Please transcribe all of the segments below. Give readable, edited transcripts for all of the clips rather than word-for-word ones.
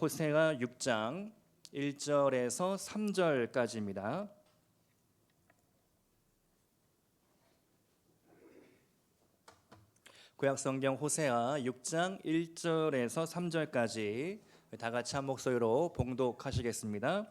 호세아 6장 1절에서 3절까지입니다. 구약성경 호세아 6장 1절에서 3절까지 다 같이 한 목소리로 봉독하시겠습니다.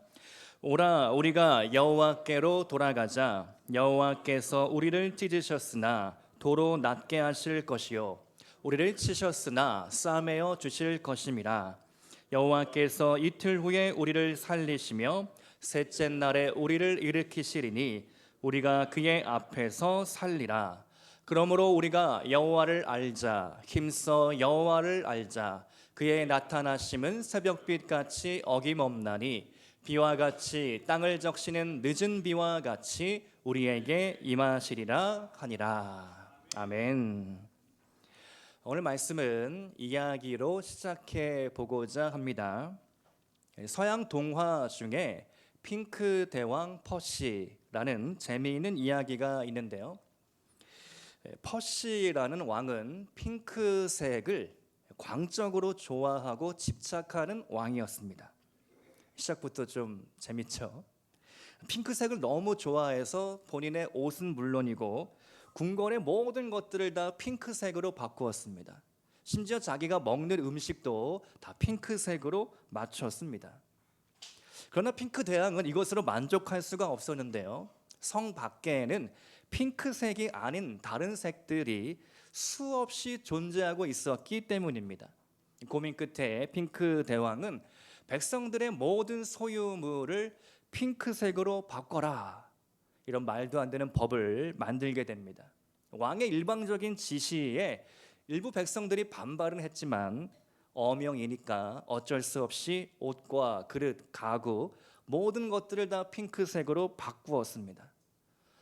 오라 우리가 여호와께로 돌아가자. 여호와께서 우리를 찢으셨으나 도로 낫게 하실 것이요 우리를 치셨으나 싸매어 주실 것임이라. 여호와께서 이틀 후에 우리를 살리시며 셋째 날에 우리를 일으키시리니 우리가 그의 앞에서 살리라. 그러므로 우리가 여호와를 알자. 힘써 여호와를 알자. 그의 나타나심은 새벽빛 같이 어김없나니 비와 같이 땅을 적시는 늦은 비와 같이 우리에게 임하시리라 하니라. 아멘. 오늘 말씀은 이야기로 시작해 보고자 합니다. 서양 동화 중에 핑크 대왕 퍼시라는 재미있는 이야기가 있는데요. 퍼시라는 왕은 핑크색을 광적으로 좋아하고 집착하는 왕이었습니다. 시작부터 좀 재밌죠? 핑크색을 너무 좋아해서 본인의 옷은 물론이고 궁궐의 모든 것들을 다 핑크색으로 바꾸었습니다. 심지어 자기가 먹는 음식도 다 핑크색으로 맞췄습니다. 그러나 핑크 대왕은 이것으로 만족할 수가 없었는데요. 성 밖에는 핑크색이 아닌 다른 색들이 수없이 존재하고 있었기 때문입니다. 고민 끝에 핑크 대왕은 백성들의 모든 소유물을 핑크색으로 바꿔라, 이런 말도 안 되는 법을 만들게 됩니다. 왕의 일방적인 지시에 일부 백성들이 반발은 했지만 어명이니까 어쩔 수 없이 옷과 그릇, 가구 모든 것들을 다 핑크색으로 바꾸었습니다.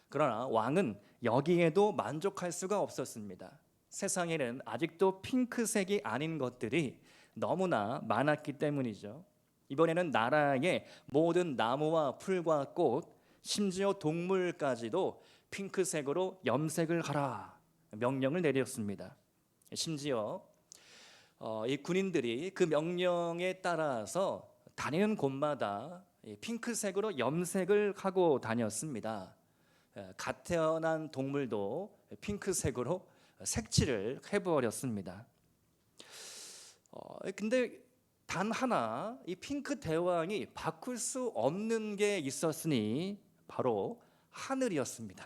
그러나 왕은 여기에도 만족할 수가 없었습니다. 세상에는 아직도 핑크색이 아닌 것들이 너무나 많았기 때문이죠. 이번에는 나라의 모든 나무와 풀과 꽃, 심지어 동물까지도 핑크색으로 염색을 하라 명령을 내렸습니다. 심지어 이 군인들이 그 명령에 따라서 다니는 곳마다 핑크색으로 염색을 하고 다녔습니다. 갓 태어난 동물도 핑크색으로 색칠을 해버렸습니다. 근데 단 하나 이 핑크 대왕이 바꿀 수 없는 게 있었으니 바로 하늘이었습니다.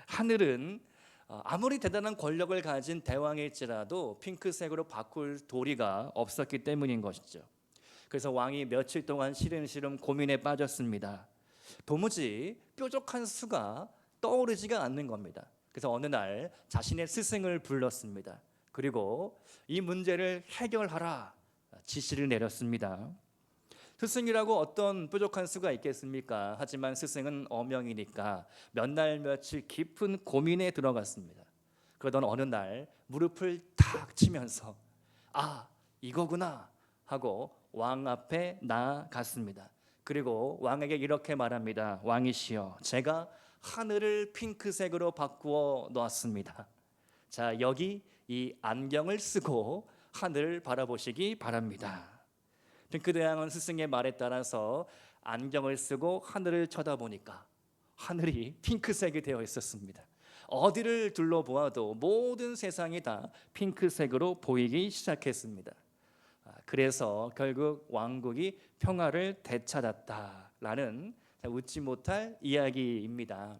하늘은 아무리 대단한 권력을 가진 대왕일지라도 핑크색으로 바꿀 도리가 없었기 때문인 것이죠. 그래서 왕이 며칠 동안 시름시름 고민에 빠졌습니다. 도무지 뾰족한 수가 떠오르지가 않는 겁니다. 그래서 어느 날 자신의 스승을 불렀습니다. 그리고 이 문제를 해결하라 지시를 내렸습니다. 스승이라고 어떤 뾰족한 수가 있겠습니까? 하지만 스승은 어명이니까 몇 날 며칠 깊은 고민에 들어갔습니다. 그러던 어느 날 무릎을 탁 치면서 아, 이거구나 하고 왕 앞에 나아갔습니다. 그리고 왕에게 이렇게 말합니다. 왕이시여, 제가 하늘을 핑크색으로 바꾸어 놓았습니다. 자, 여기 이 안경을 쓰고 하늘을 바라보시기 바랍니다. 핑크 대왕은 스승의 말에 따라서 안경을 쓰고 하늘을 쳐다보니까 하늘이 핑크색이 되어 있었습니다. 어디를 둘러보아도 모든 세상이 다 핑크색으로 보이기 시작했습니다. 그래서 결국 왕국이 평화를 되찾았다라는 웃지 못할 이야기입니다.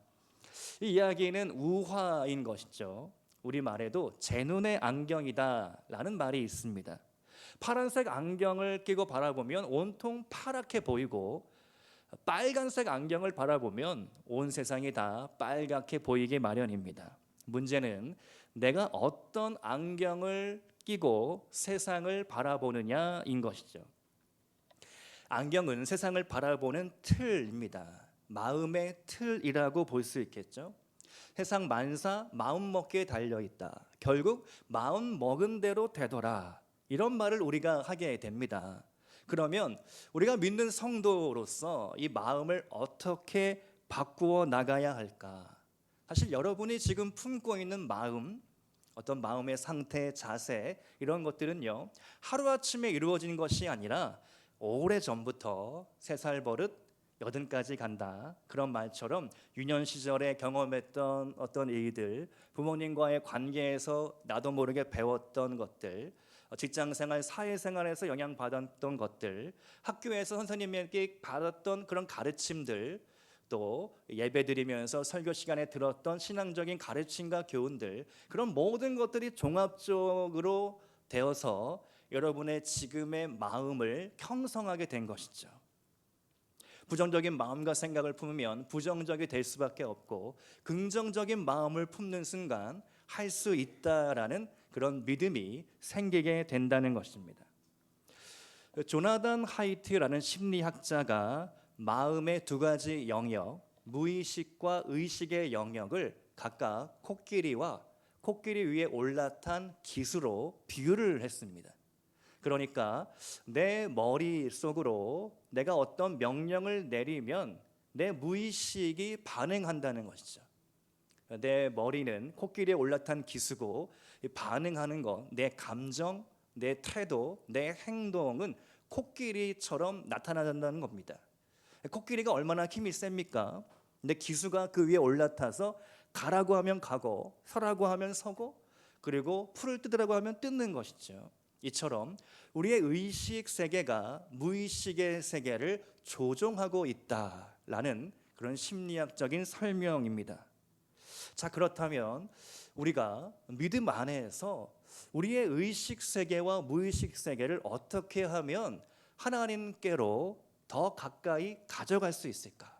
이 이야기는 우화인 것이죠. 우리말에도 제 눈의 안경이다라는 말이 있습니다. 파란색 안경을 끼고 바라보면 온통 파랗게 보이고 빨간색 안경을 바라보면 온 세상이 다 빨갛게 보이기 마련입니다. 문제는 내가 어떤 안경을 끼고 세상을 바라보느냐인 것이죠. 안경은 세상을 바라보는 틀입니다. 마음의 틀이라고 볼 수 있겠죠. 세상 만사 마음 먹기에 달려있다. 결국 마음 먹은 대로 되더라. 이런 말을 우리가 하게 됩니다. 그러면 우리가 믿는 성도로서 이 마음을 어떻게 바꾸어 나가야 할까? 사실 여러분이 지금 품고 있는 마음 어떤 마음의 상태, 자세 이런 것들은요 하루아침에 이루어진 것이 아니라 오래전부터 3살 버릇 80까지 간다 그런 말처럼 유년 시절에 경험했던 어떤 일들, 부모님과의 관계에서 나도 모르게 배웠던 것들, 직장생활, 사회생활에서 영향받았던 것들, 학교에서 선생님에게 받았던 그런 가르침들, 또 예배드리면서 설교 시간에 들었던 신앙적인 가르침과 교훈들, 그런 모든 것들이 종합적으로 되어서 여러분의 지금의 마음을 형성하게 된 것이죠. 부정적인 마음과 생각을 품으면 부정적이 될 수밖에 없고, 긍정적인 마음을 품는 순간 할 수 있다라는 그런 믿음이 생기게 된다는 것입니다. 조나단 하이트라는 심리학자가 마음의 2가지 영역, 무의식과 의식의 영역을 각각 코끼리와 코끼리 위에 올라탄 기수로 비유를 했습니다. 그러니까 내 머릿속으로 내가 어떤 명령을 내리면 내 무의식이 반응한다는 것이죠. 내 머리는 코끼리에 올라탄 기수고, 반응하는 것, 내 감정, 내 태도, 내 행동은 코끼리처럼 나타난다는 겁니다. 코끼리가 얼마나 힘이 셉니까? 근데 기수가 그 위에 올라타서 가라고 하면 가고, 서라고 하면 서고, 그리고 풀을 뜯으라고 하면 뜯는 것이죠. 이처럼 우리의 의식 세계가 무의식의 세계를 조종하고 있다라는 그런 심리학적인 설명입니다. 자, 그렇다면 우리가 믿음 안에서 우리의 의식 세계와 무의식 세계를 어떻게 하면 하나님께로 더 가까이 가져갈 수 있을까?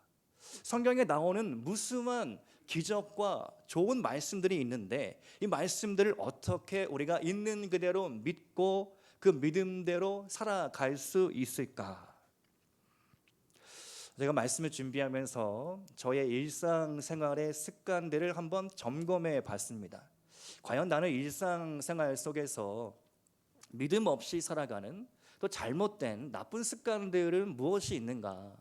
성경에 나오는 무수한 기적과 좋은 말씀들이 있는데, 이 말씀들을 어떻게 우리가 있는 그대로 믿고 그 믿음대로 살아갈 수 있을까? 제가 말씀을 준비하면서 저의 일상생활의 습관들을 한번 점검해 봤습니다. 과연 나는 일상생활 속에서 믿음 없이 살아가는, 또 잘못된 나쁜 습관들은 무엇이 있는가?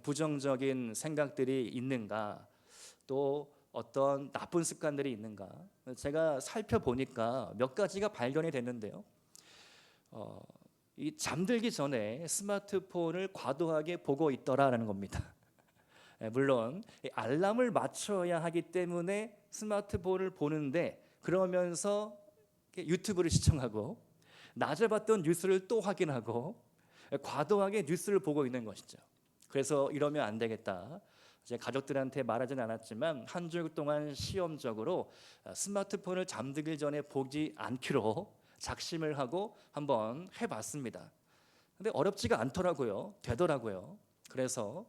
부정적인 생각들이 있는가? 또 어떤 나쁜 습관들이 있는가? 제가 살펴보니까 몇 가지가 발견이 됐는데요. 이 잠들기 전에 스마트폰을 과도하게 보고 있더라라는 겁니다. 물론 알람을 맞춰야 하기 때문에 스마트폰을 보는데, 그러면서 유튜브를 시청하고 낮에 봤던 뉴스를 또 확인하고 과도하게 뉴스를 보고 있는 것이죠. 그래서 이러면 안 되겠다. 제 가족들한테 말하진 않았지만 한 주 동안 시험적으로 스마트폰을 잠들기 전에 보지 않기로 작심을 하고 한번 해봤습니다. 근데 어렵지가 않더라고요. 되더라고요. 그래서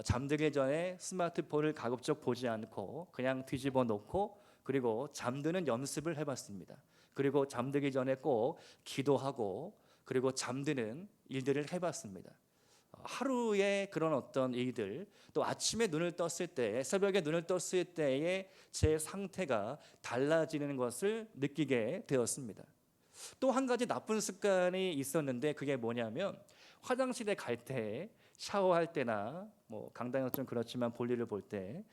잠들기 전에 스마트폰을 가급적 보지 않고 그냥 뒤집어 놓고, 그리고 잠드는 연습을 해봤습니다. 그리고 잠들기 전에 꼭 기도하고, 그리고 잠드는 일들을 해봤습니다. 하루에 그런 어떤 일들, 또 아침에 눈을 떴을 때, 새벽에 눈을 떴을 때의 제 상태가 달라지는 것을 느끼게 되었습니다. 또 한 가지 나쁜 습관이 있었는데, 그게 뭐냐면 화장실에 갈 때, 샤워할 때나 뭐 강당은 좀 그렇지만 볼일을 볼 때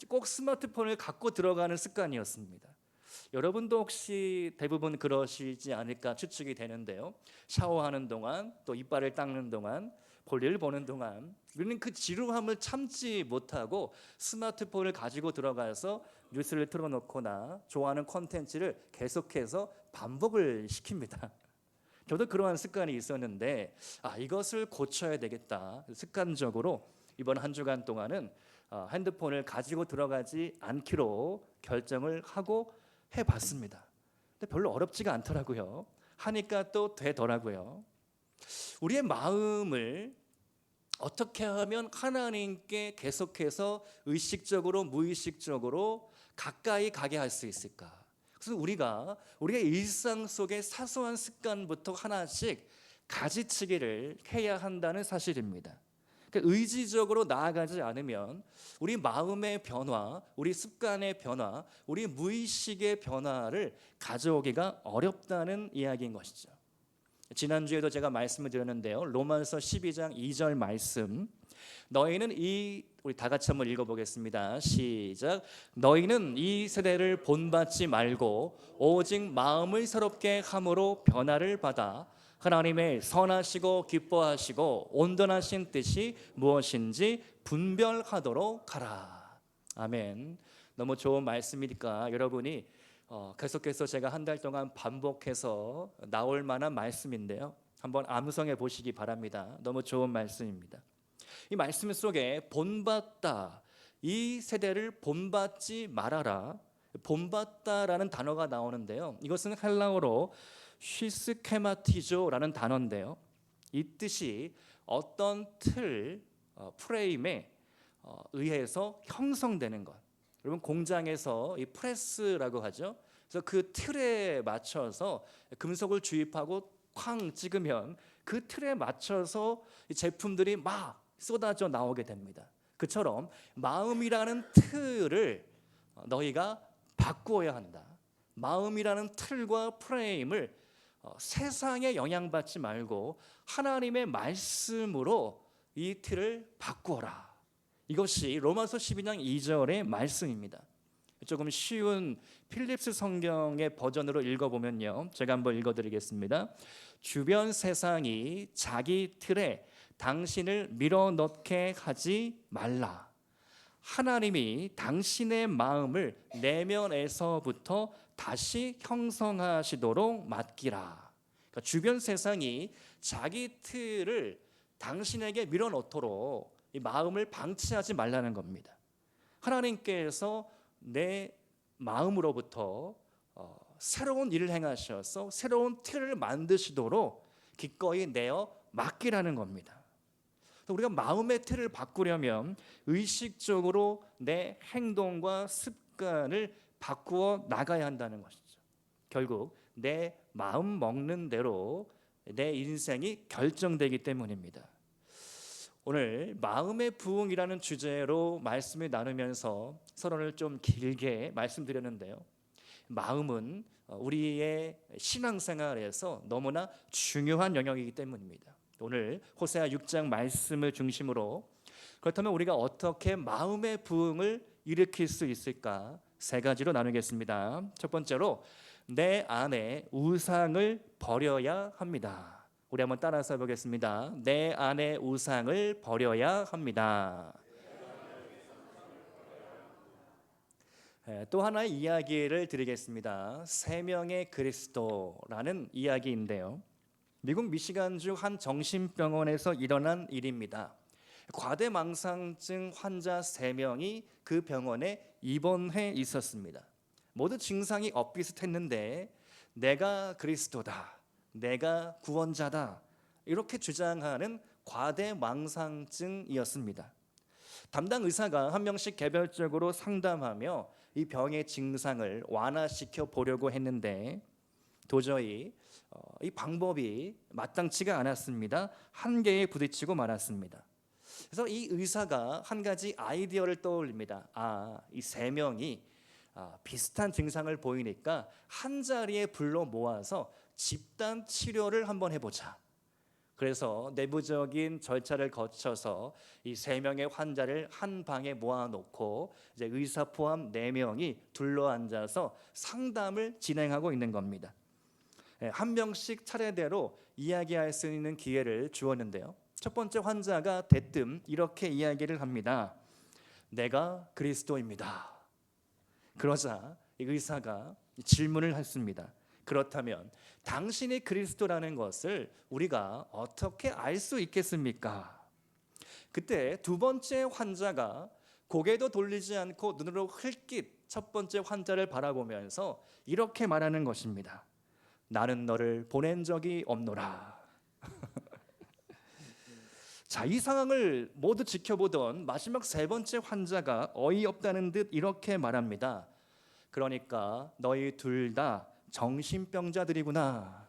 꼭 스마트폰을 갖고 들어가는 습관이었습니다. 여러분도 혹시 대부분 그러시지 않을까 추측이 되는데요. 샤워하는 동안, 또 이빨을 닦는 동안, 볼일을 보는 동안 우리는 그 지루함을 참지 못하고 스마트폰을 가지고 들어가서 뉴스를 틀어놓거나 좋아하는 콘텐츠를 계속해서 반복을 시킵니다. 저도 그러한 습관이 있었는데, 이것을 고쳐야 되겠다. 습관적으로 이번 한 주간 동안은 핸드폰을 가지고 들어가지 않기로 결정을 하고 해봤습니다. 근데 별로 어렵지가 않더라고요. 하니까 또 되더라고요. 우리의 마음을 어떻게 하면 하나님께 계속해서 의식적으로 무의식적으로 가까이 가게 할 수 있을까? 그래서 우리의 일상 속의 사소한 습관부터 하나씩 가지치기를 해야 한다는 사실입니다. 그러니까 의지적으로 나아가지 않으면 우리 마음의 변화, 우리 습관의 변화, 우리 무의식의 변화를 가져오기가 어렵다는 이야기인 것이죠. 지난주에도 제가 말씀을 드렸는데요. 로마서 12장 2절 말씀, 너희는 우리 다 같이 한번 읽어보겠습니다. 시작. 너희는 이 세대를 본받지 말고 오직 마음을 새롭게 함으로 변화를 받아 하나님의 선하시고 기뻐하시고 온전하신 뜻이 무엇인지 분별하도록 하라. 아멘. 너무 좋은 말씀이니까 여러분이 계속해서 제가 한 달 동안 반복해서 나올 만한 말씀인데요, 한번 암송해 보시기 바랍니다. 너무 좋은 말씀입니다. 이 말씀 속에 본받다, 이 세대를 본받지 말아라, 본받다라는 단어가 나오는데요, 이것은 헬라어로 쉬스케마티조라는 단어인데요, 이 뜻이 어떤 틀, 프레임에 의해서 형성되는 것. 여러분, 공장에서 이 프레스라고 하죠. 그래서 그 틀에 맞춰서 금속을 주입하고 쾅 찍으면 그 틀에 맞춰서 이 제품들이 막 쏟아져 나오게 됩니다. 그처럼 마음이라는 틀을 너희가 바꾸어야 한다. 마음이라는 틀과 프레임을 세상에 영향받지 말고 하나님의 말씀으로 이 틀을 바꾸어라. 이것이 로마서 12장 2절의 말씀입니다. 조금 쉬운 필립스 성경의 버전으로 읽어보면요, 제가 한번 읽어드리겠습니다. 주변 세상이 자기 틀에 당신을 밀어넣게 하지 말라. 하나님이 당신의 마음을 내면에서부터 다시 형성하시도록 맡기라. 그러니까 주변 세상이 자기 틀을 당신에게 밀어넣도록 이 마음을 방치하지 말라는 겁니다. 하나님께서 내 마음으로부터 새로운 일을 행하셔서 새로운 틀을 만드시도록 기꺼이 내어 맡기라는 겁니다. 우리가 마음의 틀을 바꾸려면 의식적으로 내 행동과 습관을 바꾸어 나가야 한다는 것이죠. 결국 내 마음 먹는 대로 내 인생이 결정되기 때문입니다. 오늘 마음의 부흥이라는 주제로 말씀을 나누면서 서론을 좀 길게 말씀드렸는데요, 마음은 우리의 신앙생활에서 너무나 중요한 영역이기 때문입니다. 오늘 호세아 6장 말씀을 중심으로, 그렇다면 우리가 어떻게 마음의 부흥을 일으킬 수 있을까? 세 가지로 나누겠습니다. 첫 번째로, 내 안에 우상을 버려야 합니다. 우리 한번 따라서 해보겠습니다. 내 안에 우상을 버려야 합니다. 또 하나의 이야기를 드리겠습니다. 세 명의 그리스도라는 이야기인데요, 미국 미시간주 한 정신병원에서 일어난 일입니다. 과대망상증 환자 3명이 그 병원에 입원해 있었습니다. 모두 증상이 엇비슷했는데 내가 그리스도다, 내가 구원자다, 이렇게 주장하는 과대망상증이었습니다. 담당 의사가 한 명씩 개별적으로 상담하며 이 병의 증상을 완화시켜 보려고 했는데 도저히 이 방법이 마땅치가 않았습니다. 한계에 부딪히고 말았습니다. 그래서 이 의사가 한 가지 아이디어를 떠올립니다. 이 3명이 비슷한 증상을 보이니까 한 자리에 불러 모아서 집단 치료를 한번 해보자. 그래서 내부적인 절차를 거쳐서 이 3명의 환자를 한 방에 모아놓고 이제 의사 포함 4명이 둘러앉아서 상담을 진행하고 있는 겁니다. 한 명씩 차례대로 이야기할 수 있는 기회를 주었는데요, 첫 번째 환자가 대뜸 이렇게 이야기를 합니다. 내가 그리스도입니다. 그러자 의사가 질문을 했습니다. 그렇다면 당신이 그리스도라는 것을 우리가 어떻게 알 수 있겠습니까? 그때 두 번째 환자가 고개도 돌리지 않고 눈으로 흘낏 첫 번째 환자를 바라보면서 이렇게 말하는 것입니다. 나는 너를 보낸 적이 없노라. 자, 이 상황을 모두 지켜보던 마지막 세 번째 환자가 어이없다는 듯 이렇게 말합니다. 그러니까 너희 둘 다 정신병자들이구나.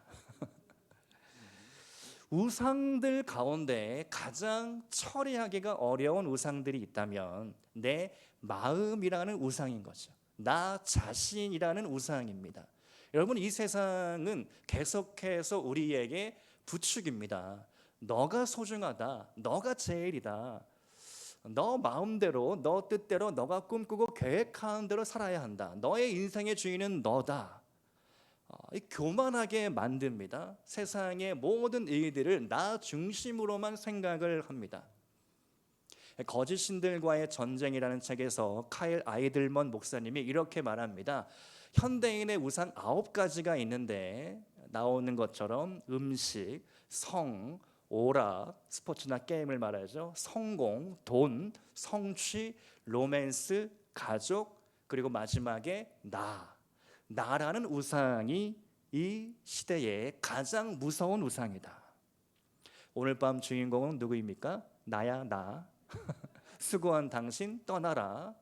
우상들 가운데 가장 처리하기가 어려운 우상들이 있다면 내 마음이라는 우상인 거죠. 나 자신이라는 우상입니다. 여러분, 이 세상은 계속해서 우리에게 부추깁니다. 너가 소중하다, 너가 제일이다, 너 마음대로, 너 뜻대로, 너가 꿈꾸고 계획하는 대로 살아야 한다. 너의 인생의 주인은 너다. 교만하게 만듭니다. 세상의 모든 일들을 나 중심으로만 생각을 합니다. 거짓 신들과의 전쟁이라는 책에서 카일 아이들먼 목사님이 이렇게 말합니다. 현대인의 우상 9가지가 있는데 나오는 것처럼 음식, 성, 오락, 스포츠나 게임을 말하죠. 성공, 돈, 성취, 로맨스, 가족, 그리고 마지막에 나라는 우상이 이 시대의 가장 무서운 우상이다. 오늘 밤 주인공은 누구입니까? 나야, 나. 수고한 당신 떠나라.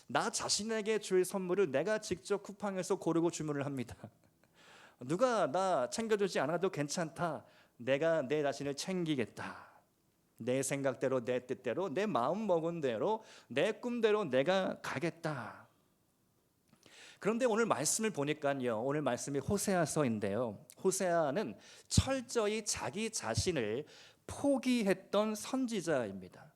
나 자신에게 줄 선물을 내가 직접 쿠팡에서 고르고 주문을 합니다. 누가 나 챙겨주지 않아도 괜찮다. 내가 내 자신을 챙기겠다. 내 생각대로, 내 뜻대로, 내 마음 먹은 대로, 내 꿈대로 내가 가겠다. 그런데 오늘 말씀을 보니까요, 오늘 말씀이 호세아서인데요, 호세아는 철저히 자기 자신을 포기했던 선지자입니다.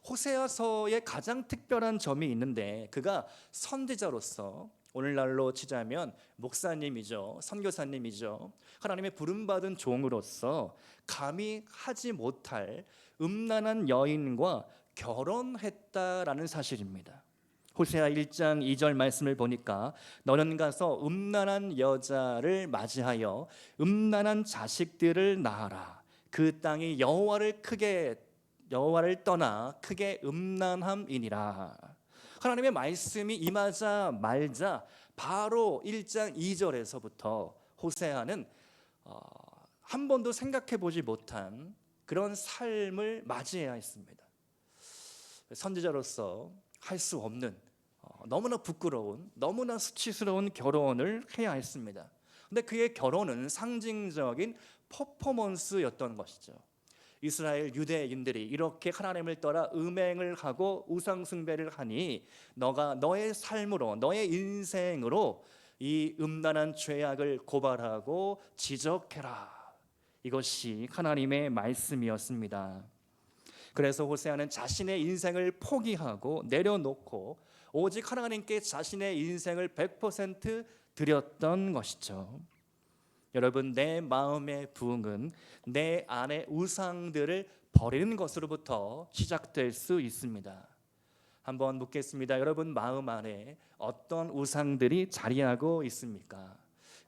호세아서의 가장 특별한 점이 있는데, 그가 선지자로서, 오늘날로 치자면 목사님이죠, 선교사님이죠, 하나님의 부름받은 종으로서 감히 하지 못할 음란한 여인과 결혼했다라는 사실입니다. 호세아 1장 2절 말씀을 보니까 너는 가서 음란한 여자를 맞이하여 음란한 자식들을 낳아라. 그 땅이 여호와를 떠나 크게 음란함이니라. 하나님의 말씀이 임하자 말자 바로 1장 2절에서부터 호세아는 한 번도 생각해 보지 못한 그런 삶을 맞이해야 했습니다. 선지자로서 할 수 없는 너무나 부끄러운, 너무나 수치스러운 결혼을 해야 했습니다. 근데 그의 결혼은 상징적인 퍼포먼스였던 것이죠. 이스라엘 유대인들이 이렇게 하나님을 떠나 음행을 하고 우상 숭배를 하니 너가 너의 삶으로, 너의 인생으로 이 음란한 죄악을 고발하고 지적해라. 이것이 하나님의 말씀이었습니다. 그래서 호세아는 자신의 인생을 포기하고 내려놓고 오직 하나님께 자신의 인생을 100% 드렸던 것이죠. 여러분, 내 마음의 부흥은 내 안의 우상들을 버리는 것으로부터 시작될 수 있습니다. 한번 묻겠습니다. 여러분 마음 안에 어떤 우상들이 자리하고 있습니까?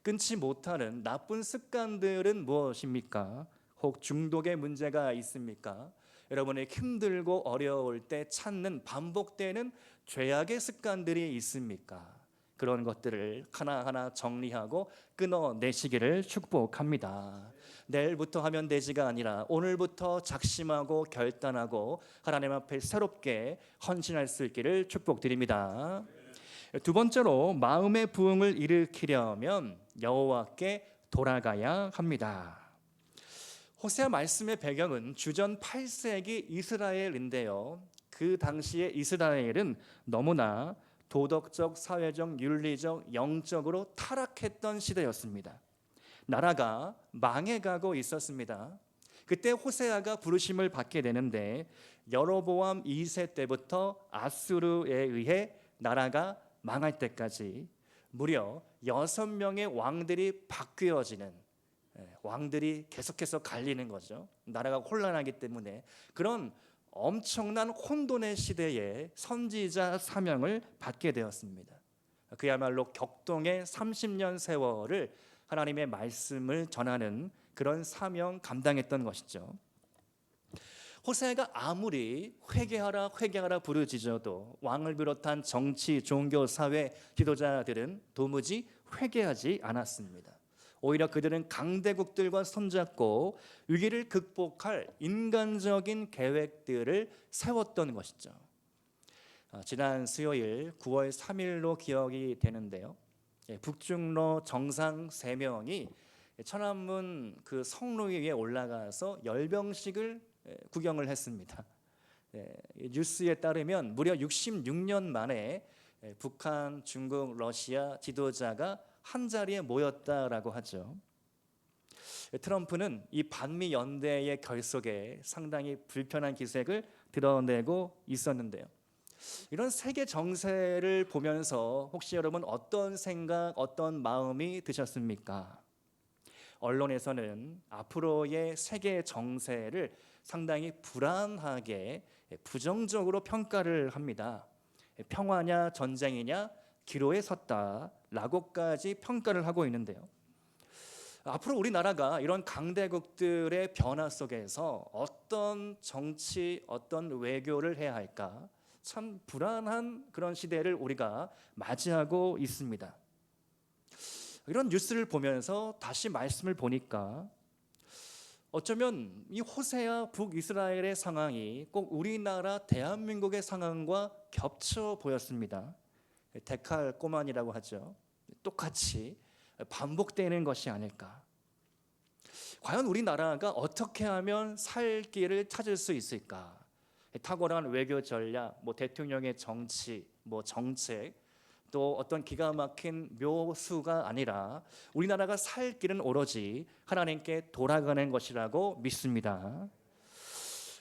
끊지 못하는 나쁜 습관들은 무엇입니까? 혹 중독의 문제가 있습니까? 여러분의 힘들고 어려울 때 찾는 반복되는 죄악의 습관들이 있습니까? 그런 것들을 하나하나 정리하고 끊어내시기를 축복합니다. 내일부터 하면 되지가 아니라 오늘부터 작심하고 결단하고 하나님 앞에 새롭게 헌신할 수 있기를 축복드립니다. 두 번째로 마음의 부흥을 일으키려면 여호와께 돌아가야 합니다. 호세아 말씀의 배경은 주전 8세기 이스라엘인데요, 그 당시의 이스라엘은 너무나 도덕적, 사회적, 윤리적, 영적으로 타락했던 시대였습니다. 나라가 망해가고 있었습니다. 그때 호세아가 부르심을 받게 되는데 여로보암 2세 때부터 아수르에 의해 나라가 망할 때까지 무려 6명의 왕들이 바뀌어지는, 왕들이 계속해서 갈리는 거죠. 나라가 혼란하기 때문에 그런 엄청난 혼돈의 시대에 선지자 사명을 받게 되었습니다. 그야말로 격동의 30년 세월을 하나님의 말씀을 전하는 그런 사명 감당했던 것이죠. 호세아가 아무리 회개하라 회개하라 부르짖어도 왕을 비롯한 정치, 종교, 사회 지도자들은 도무지 회개하지 않았습니다. 오히려 그들은 강대국들과 손잡고 위기를 극복할 인간적인 계획들을 세웠던 것이죠. 지난 수요일 9월 3일로 기억이 되는데요, 북중로 정상 3명이 천안문 그 성로 위에 올라가서 열병식을 구경을 했습니다. 뉴스에 따르면 무려 66년 만에 북한, 중국, 러시아 지도자가 한 자리에 모였다라고 하죠. 트럼프는 이 반미 연대의 결속에 상당히 불편한 기색을 드러내고 있었는데요. 이런 세계 정세를 보면서 혹시 여러분 어떤 생각, 어떤 마음이 드셨습니까? 언론에서는 앞으로의 세계 정세를 상당히 불안하게 부정적으로 평가를 합니다. 평화냐 전쟁이냐 기로에 섰다라고까지 평가를 하고 있는데요. 앞으로 우리나라가 이런 강대국들의 변화 속에서 어떤 정치, 어떤 외교를 해야 할까? 참 불안한 그런 시대를 우리가 맞이하고 있습니다. 이런 뉴스를 보면서 다시 말씀을 보니까 어쩌면 이 호세아 북이스라엘의 상황이 꼭 우리나라 대한민국의 상황과 겹쳐 보였습니다. 데칼꼬마니라고 하죠. 똑같이 반복되는 것이 아닐까. 과연 우리나라가 어떻게 하면 살 길을 찾을 수 있을까? 탁월한 외교 전략, 대통령의 정치, 정책, 또 어떤 기가 막힌 묘수가 아니라 우리나라가 살 길은 오로지 하나님께 돌아가는 것이라고 믿습니다.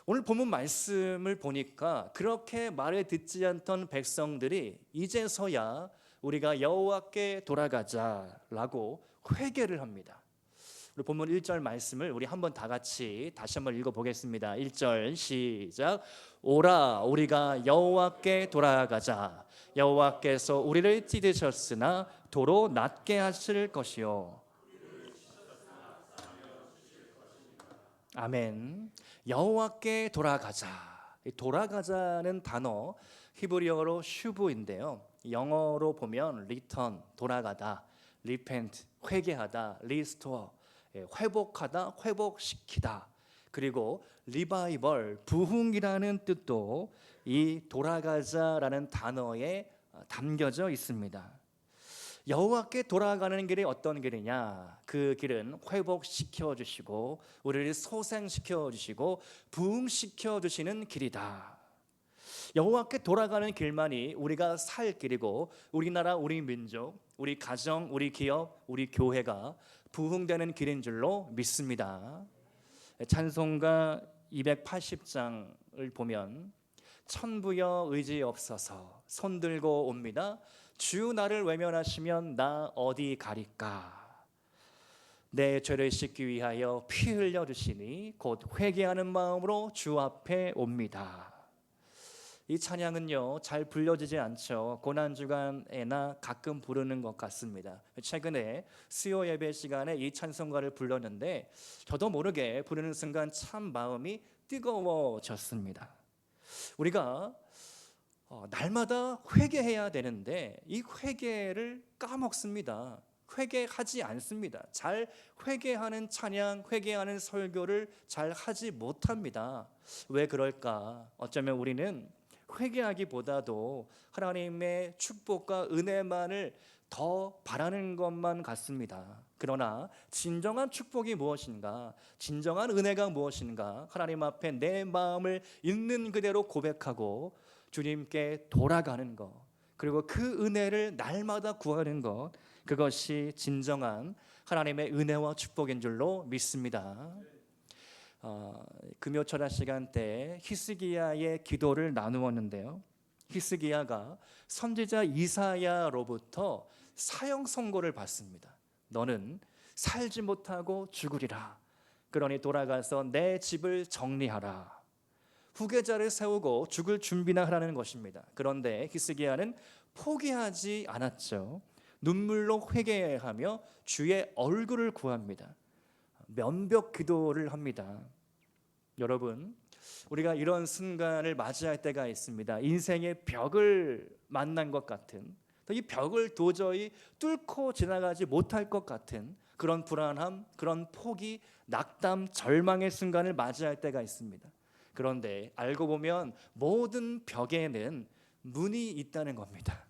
오늘 본문 말씀을 보니까 그렇게 말을 듣지 않던 백성들이 이제서야 우리가 여호와께 돌아가자라고 회개를 합니다. 우리 본문 1절 말씀을 우리 한번 다 같이 다시 한번 읽어보겠습니다. 1절 시작. 오라 우리가 여호와께 돌아가자. 여호와께서 우리를 찢으셨으나 도로 낫게 하실 것이요. 아멘. 여호와께 돌아가자. 돌아가자는 단어 히브리어로 슈브인데요. 영어로 보면 return 돌아가다, repent 회개하다, restore 회복하다, 회복시키다, 그리고 리바이벌 부흥이라는 뜻도 이 돌아가자라는 단어에 담겨져 있습니다. 여호와께 돌아가는 길이 어떤 길이냐? 그 길은 회복시켜 주시고 우리를 소생시켜 주시고 부흥시켜 주시는 길이다. 여호와께 돌아가는 길만이 우리가 살 길이고 우리나라, 우리 민족, 우리 가정, 우리 기업, 우리 교회가 부흥되는 길인 줄로 믿습니다. 찬송가 280장을 보면 천부여 의지없어서 손들고 옵니다. 주 나를 외면하시면 나 어디 가리까. 내 죄를 씻기 위하여 피 흘려 주시니 곧 회개하는 마음으로 주 앞에 옵니다. 이 찬양은요 잘 불려지지 않죠. 고난주간에나 가끔 부르는 것 같습니다. 최근에 수요 예배 시간에 이 찬송가를 불렀는데 저도 모르게 부르는 순간 참 마음이 뜨거워졌습니다. 우리가 날마다 회개해야 되는데 이 회개를 까먹습니다. 회개하지 않습니다. 잘 회개하는 찬양, 회개하는 설교를 잘 하지 못합니다. 왜 그럴까? 어쩌면 우리는 회개하기보다도 하나님의 축복과 은혜만을 더 바라는 것만 같습니다. 그러나 진정한 축복이 무엇인가? 진정한 은혜가 무엇인가? 하나님 앞에 내 마음을 있는 그대로 고백하고 주님께 돌아가는 것, 그리고 그 은혜를 날마다 구하는 것, 그것이 진정한 하나님의 은혜와 축복인 줄로 믿습니다. 금요철야 시간 때 히스기야의 기도를 나누었는데요. 히스기야가 선지자 이사야로부터 사형 선고를 받습니다. 너는 살지 못하고 죽으리라. 그러니 돌아가서 내 집을 정리하라. 후계자를 세우고 죽을 준비나 하라는 것입니다. 그런데 히스기야는 포기하지 않았죠. 눈물로 회개하며 주의 얼굴을 구합니다. 면벽 기도를 합니다. 여러분, 우리가 이런 순간을 맞이할 때가 있습니다. 인생의 벽을 만난 것 같은, 이 벽을 도저히 뚫고 지나가지 못할 것 같은 그런 불안함, 그런 포기, 낙담, 절망의 순간을 맞이할 때가 있습니다. 그런데 알고 보면 모든 벽에는 문이 있다는 겁니다.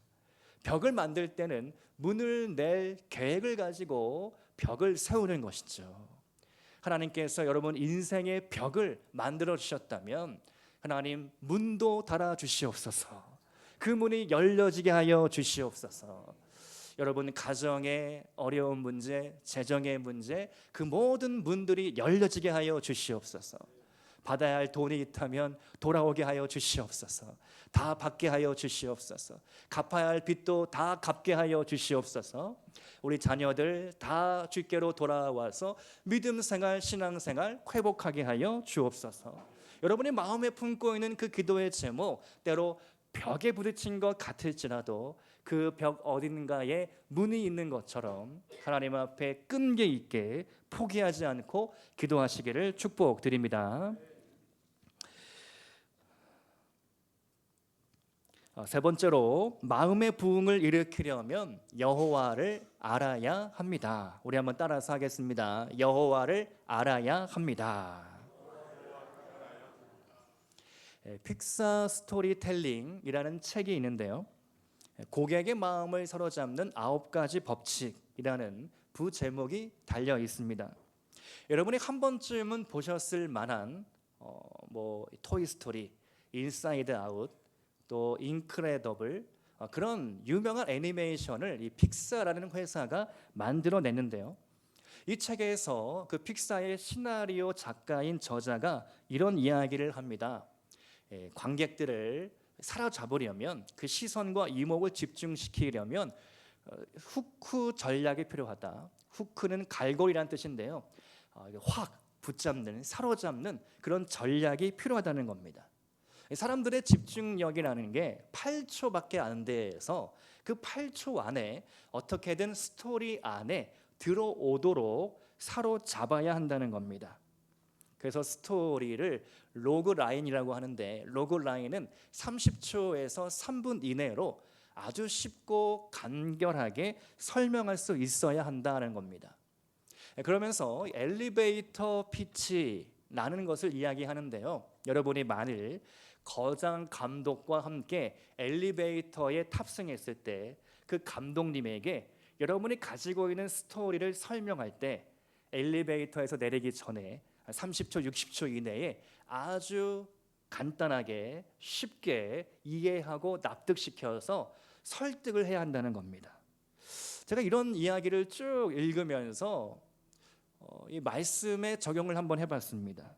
벽을 만들 때는 문을 낼 계획을 가지고 벽을 세우는 것이죠. 하나님께서 여러분 인생의 벽을 만들어 주셨다면 하나님 문도 달아 주시옵소서. 그 문이 열려지게 하여 주시옵소서. 여러분 가정의 어려운 문제, 재정의 문제, 그 모든 문들이 열려지게 하여 주시옵소서. 받아야 할 돈이 있다면 돌아오게 하여 주시옵소서. 다 받게 하여 주시옵소서. 갚아야 할 빚도 다 갚게 하여 주시옵소서. 우리 자녀들 다 주께로 돌아와서 믿음 생활, 신앙 생활 회복하게 하여 주옵소서. 여러분이 마음에 품고 있는 그 기도의 제목, 때로 벽에 부딪힌 것 같을지라도 그 벽 어딘가에 문이 있는 것처럼 하나님 앞에 끈기 있게 포기하지 않고 기도하시기를 축복드립니다. 세 번째로, 마음의 부흥을 일으키려면 여호와를 알아야 합니다. 우리 한번 따라서 하겠습니다. 여호와를 알아야 합니다. 픽사 스토리텔링이라는 책이 있는데요, 고객의 마음을 사로잡는 9가지 법칙이라는 부제목이 달려 있습니다. 여러분이 한 번쯤은 보셨을 만한 토이스토리, 인사이드 아웃, 또 인크레더블, 그런 유명한 애니메이션을 이 픽사라는 회사가 만들어냈는데요, 이 책에서 그 픽사의 시나리오 작가인 저자가 이런 이야기를 합니다. 관객들을 사로잡으려면, 그 시선과 이목을 집중시키려면 후크 전략이 필요하다. 후크는 갈고리란 뜻인데요, 확 붙잡는, 사로잡는 그런 전략이 필요하다는 겁니다. 사람들의 집중력이라는 게 8초밖에 안 돼서 그 8초 안에 어떻게든 스토리 안에 들어오도록 사로잡아야 한다는 겁니다. 그래서 스토리를 로그라인이라고 하는데, 로그라인은 30초에서 3분 이내로 아주 쉽고 간결하게 설명할 수 있어야 한다는 겁니다. 그러면서 엘리베이터 피치라는 것을 이야기하는데요, 여러분이 만일 거장 감독과 함께 엘리베이터에 탑승했을 때 그 감독님에게 여러분이 가지고 있는 스토리를 설명할 때 엘리베이터에서 내리기 전에 30초, 60초 이내에 아주 간단하게 쉽게 이해하고 납득시켜서 설득을 해야 한다는 겁니다. 제가 이런 이야기를 쭉 읽으면서 이 말씀에 적용을 한번 해봤습니다.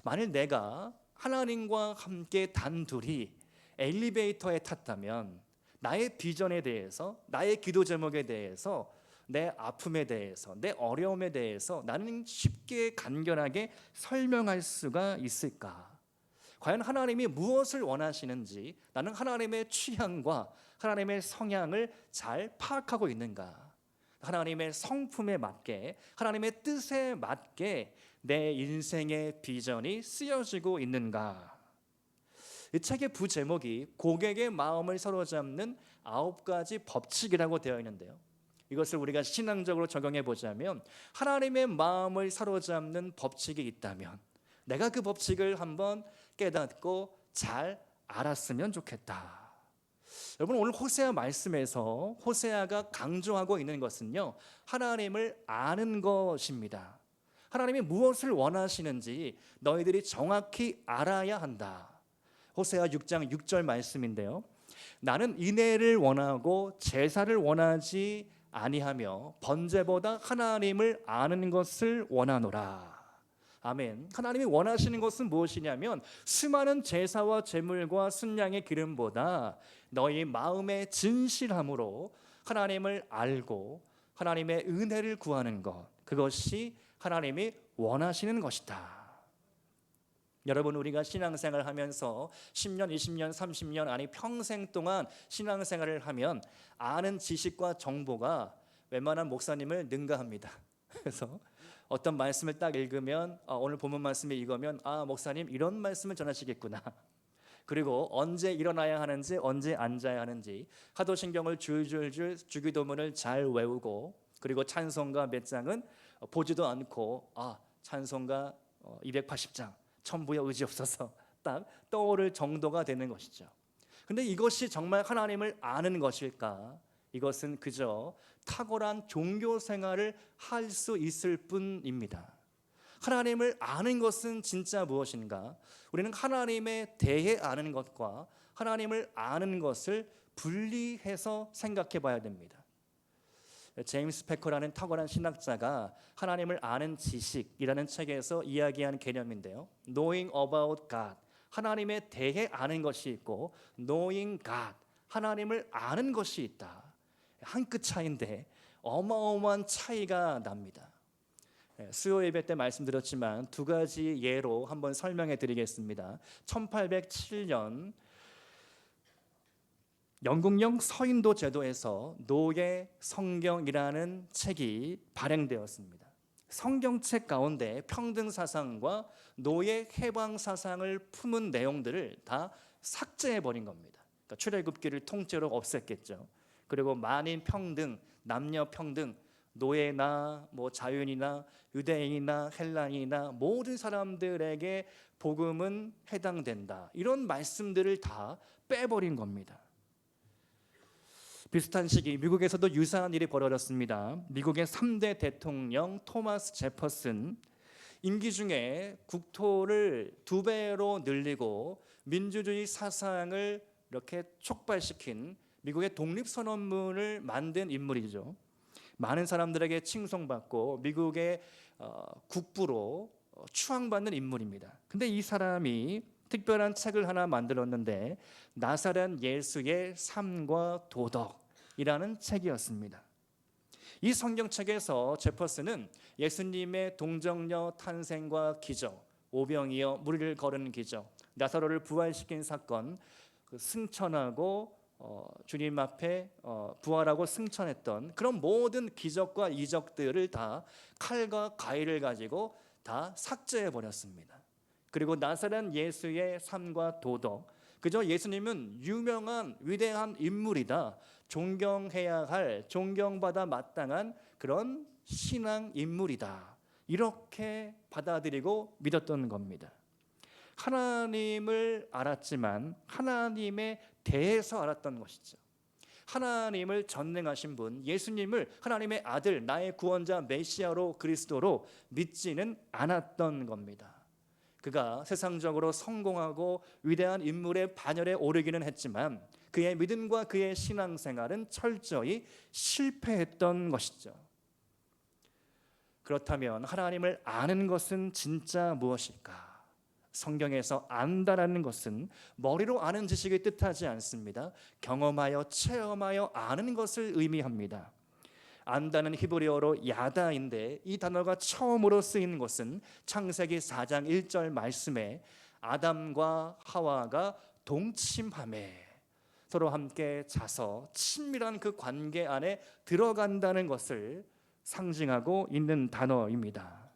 만일 내가 하나님과 함께 단둘이 엘리베이터에 탔다면 나의 비전에 대해서, 나의 기도 제목에 대해서, 내 아픔에 대해서, 내 어려움에 대해서 나는 쉽게 간결하게 설명할 수가 있을까? 과연 하나님이 무엇을 원하시는지 나는 하나님의 취향과 하나님의 성향을 잘 파악하고 있는가? 하나님의 성품에 맞게, 하나님의 뜻에 맞게 내 인생의 비전이 쓰여지고 있는가? 이 책의 부제목이 고객의 마음을 사로잡는 9가지 법칙이라고 되어 있는데요, 이것을 우리가 신앙적으로 적용해 보자면, 하나님의 마음을 사로잡는 법칙이 있다면 내가 그 법칙을 한번 깨닫고 잘 알았으면 좋겠다. 여러분, 오늘 호세아 말씀에서 호세아가 강조하고 있는 것은요, 하나님을 아는 것입니다. 하나님이 무엇을 원하시는지 너희들이 정확히 알아야 한다. 호세아 6장 6절 말씀인데요, 나는 인애를 원하고 제사를 원하지 아니하며 번제보다 하나님을 아는 것을 원하노라. 아멘. 하나님이 원하시는 것은 무엇이냐면, 수많은 제사와 제물과 순양의 기름보다 너희 마음의 진실함으로 하나님을 알고 하나님의 은혜를 구하는 것, 그것이 하나님이 원하시는 것이다. 여러분, 우리가 신앙생활을 하면서 10년, 20년, 30년, 아니 평생 동안 신앙생활을 하면 아는 지식과 정보가 웬만한 목사님을 능가합니다. 그래서 어떤 말씀을 딱 읽으면 오늘 본문 말씀에 읽으면 목사님 이런 말씀을 전하시겠구나. 그리고 언제 일어나야 하는지, 언제 앉아야 하는지 하도신경을 줄줄줄 주기도문을 잘 외우고, 그리고 찬송가 몇 장은 보지도 않고 찬송가 280장 천부여 의지없어서 딱 떠오를 정도가 되는 것이죠. 근데 이것이 정말 하나님을 아는 것일까? 이것은 그저 탁월한 종교 생활을 할 수 있을 뿐입니다. 하나님을 아는 것은 진짜 무엇인가? 우리는 하나님에 대해 아는 것과 하나님을 아는 것을 분리해서 생각해 봐야 됩니다. 제임스 패커라는 탁월한 신학자가 하나님을 아는 지식이라는 책에서 이야기한 개념인데요. Knowing about God, 하나님에 대해 아는 것이 있고 Knowing God, 하나님을 아는 것이 있다. 한 끗 차이인데 어마어마한 차이가 납니다. 수요 예배 때 말씀드렸지만 두 가지 예로 한번 설명해 드리겠습니다. 1807년 영국령 서인도 제도에서 노예 성경이라는 책이 발행되었습니다. 성경책 가운데 평등 사상과 노예 해방 사상을 품은 내용들을 다 삭제해 버린 겁니다. 그러니까 출애굽기를 통째로 없앴겠죠. 그리고 만인 평등, 남녀 평등, 노예나 자유인이나 유대인이나 헬라인이나 모든 사람들에게 복음은 해당된다. 이런 말씀들을 다 빼버린 겁니다. 비슷한 시기 미국에서도 유사한 일이 벌어졌습니다. 미국의 3대 대통령 토마스 제퍼슨, 임기 중에 국토를 2배로 늘리고 민주주의 사상을 이렇게 촉발시킨 미국의 독립선언문을 만든 인물이죠. 많은 사람들에게 칭송받고 미국의 국부로 추앙받는 인물입니다. 근데 이 사람이 특별한 책을 하나 만들었는데 나사렛 예수의 삶과 도덕이라는 책이었습니다. 이 성경책에서 제퍼슨은 예수님의 동정녀 탄생과 기적, 오병이어 무리를 거르는 기적, 나사로를 부활시킨 사건, 승천하고 주님 앞에 부활하고 승천했던 그런 모든 기적과 이적들을 다 칼과 가위를 가지고 다 삭제해 버렸습니다. 그리고 나사렛 예수의 삶과 도덕, 그저 예수님은 유명한 위대한 인물이다, 존경해야 할, 존경받아 마땅한 그런 신앙 인물이다, 이렇게 받아들이고 믿었던 겁니다. 하나님을 알았지만 하나님에 대해서 알았던 것이죠. 하나님을 전능하신 분, 예수님을 하나님의 아들, 나의 구원자 메시아로, 그리스도로 믿지는 않았던 겁니다. 그가 세상적으로 성공하고 위대한 인물의 반열에 오르기는 했지만 그의 믿음과 그의 신앙생활은 철저히 실패했던 것이죠. 그렇다면 하나님을 아는 것은 진짜 무엇일까? 성경에서 안다라는 것은 머리로 아는 지식을 뜻하지 않습니다. 경험하여 체험하여 아는 것을 의미합니다. 안다는 히브리어로 야다인데 이 단어가 처음으로 쓰이는 것은 창세기 4장 1절 말씀에 아담과 하와가 동침하매 서로 함께 자서 친밀한 그 관계 안에 들어간다는 것을 상징하고 있는 단어입니다.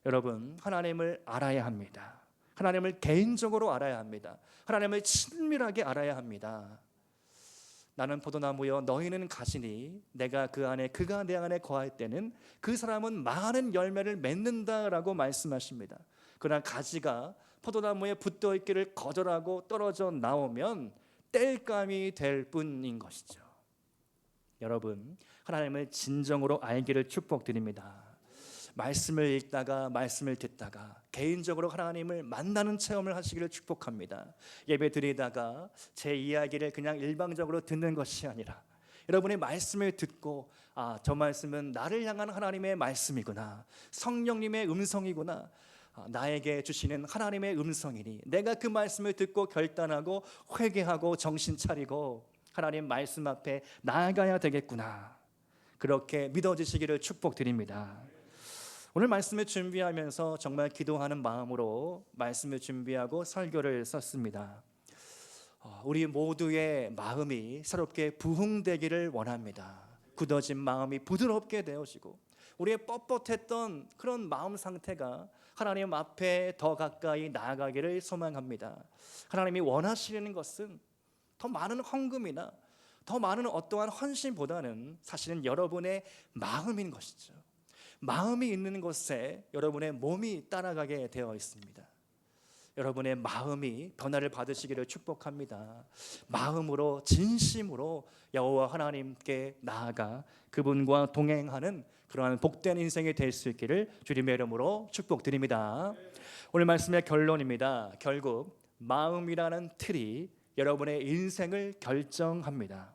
여러분, 하나님을 알아야 합니다. 하나님을 개인적으로 알아야 합니다. 하나님을 친밀하게 알아야 합니다. 나는 포도나무여 너희는 가지니 내가 그 안에 그가 내 안에 거할 때는 그 사람은 많은 열매를 맺는다라고 말씀하십니다. 그러나 가지가 포도나무에 붙어 있기를 거절하고 떨어져 나오면 땔감이 될 뿐인 것이죠. 여러분, 하나님을 진정으로 알기를 축복드립니다. 말씀을 읽다가 말씀을 듣다가 개인적으로 하나님을 만나는 체험을 하시기를 축복합니다. 예배 드리다가 제 이야기를 그냥 일방적으로 듣는 것이 아니라 여러분의 말씀을 듣고 저 말씀은 나를 향한 하나님의 말씀이구나, 성령님의 음성이구나, 나에게 주시는 하나님의 음성이니 내가 그 말씀을 듣고 결단하고 회개하고 정신 차리고 하나님 말씀 앞에 나아가야 되겠구나, 그렇게 믿어지시기를 축복드립니다. 오늘 말씀을 준비하면서 정말 기도하는 마음으로 말씀을 준비하고 설교를 썼습니다. 우리 모두의 마음이 새롭게 부흥되기를 원합니다. 굳어진 마음이 부드럽게 되어지고 우리의 뻣뻣했던 그런 마음 상태가 하나님 앞에 더 가까이 나아가기를 소망합니다. 하나님이 원하시는 것은 더 많은 헌금이나 더 많은 어떠한 헌신보다는 사실은 여러분의 마음인 것이죠. 마음이 있는 곳에 여러분의 몸이 따라가게 되어 있습니다. 여러분의 마음이 변화를 받으시기를 축복합니다. 마음으로 진심으로 여호와 하나님께 나아가 그분과 동행하는 그러한 복된 인생이 될 수 있기를 주님의 이름으로 축복드립니다. 오늘 말씀의 결론입니다. 결국 마음이라는 틀이 여러분의 인생을 결정합니다.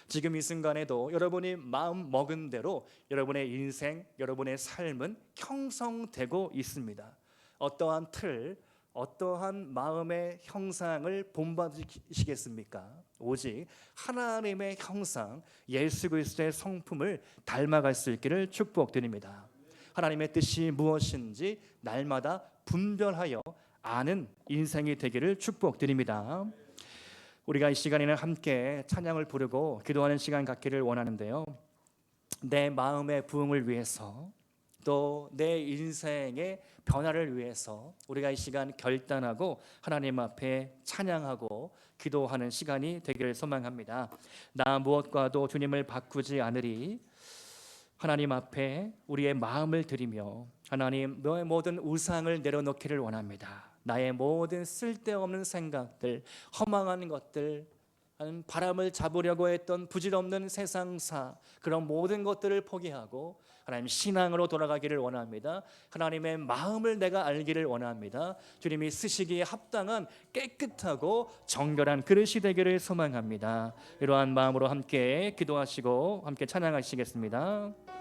지금 이 순간에도 여러분이 마음 먹은 대로 여러분의 인생, 여러분의 삶은 형성되고 있습니다. 어떠한 틀, 어떠한 마음의 형상을 본받으시겠습니까? 오직 하나님의 형상, 예수 그리스도의 성품을 닮아갈 수 있기를 축복드립니다. 하나님의 뜻이 무엇인지 날마다 분별하여 아는 인생이 되기를 축복드립니다. 우리가 이 시간에는 함께 찬양을 부르고 기도하는 시간 갖기를 원하는데요, 내 마음의 부흥을 위해서 또 내 인생의 변화를 위해서 우리가 이 시간 결단하고 하나님 앞에 찬양하고 기도하는 시간이 되기를 소망합니다. 나 무엇과도 주님을 바꾸지 않으리. 하나님 앞에 우리의 마음을 드리며, 하나님, 너의 모든 우상을 내려놓기를 원합니다. 나의 모든 쓸데없는 생각들, 허망한 것들, 바람을 잡으려고 했던 부질없는 세상사, 그런 모든 것들을 포기하고 하나님 신앙으로 돌아가기를 원합니다. 하나님의 마음을 내가 알기를 원합니다. 주님이 쓰시기에 합당한 깨끗하고 정결한 그릇이 되기를 소망합니다. 이러한 마음으로 함께 기도하시고 함께 찬양하시겠습니다.